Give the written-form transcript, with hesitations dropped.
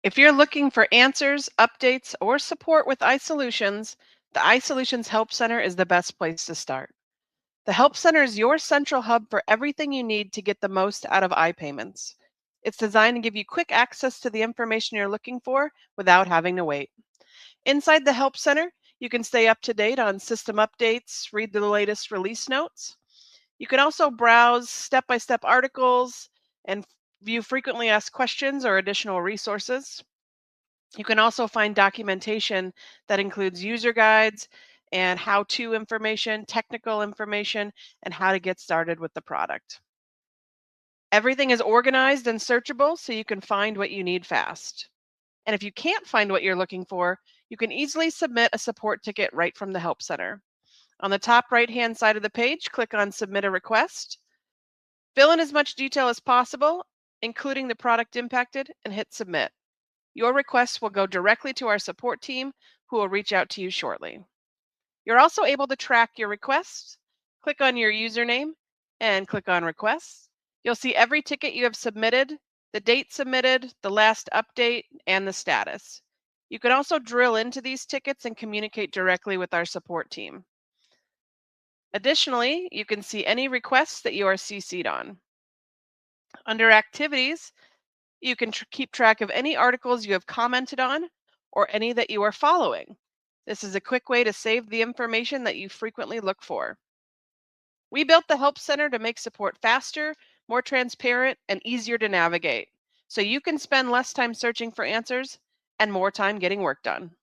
If you're looking for answers, updates, or support with iSolutions, the iSolutions Help Center is the best place to start. The Help Center is your central hub for everything you need to get the most out of iPayments. It's designed to give you quick access to the information you're looking for without having to wait. Inside the Help Center, you can stay up to date on system updates, read the latest release notes. You can also browse step by step articles and view frequently asked questions or additional resources. You can also find documentation that includes user guides and how to information, technical information, and how to get started with the product. Everything is organized and searchable so you can find what you need fast. And if you can't find what you're looking for, you can easily submit a support ticket right from the Help Center. On the top right hand side of the page, click on Submit a Request. Fill in as much detail as possible, including the product impacted, and hit Submit. Your request will go directly to our support team, who will reach out to you shortly. You're also able to track your requests. Click on your username and click on Requests. You'll see every ticket you have submitted, the date submitted, the last update, and the status. You can also drill into these tickets and communicate directly with our support team. Additionally, you can see any requests that you are CC'd on. Under Activities, you can keep track of any articles you have commented on or any that you are following. This is a quick way to save the information that you frequently look for. We built the Help Center to make support faster, more transparent, and easier to navigate, so you can spend less time searching for answers and more time getting work done.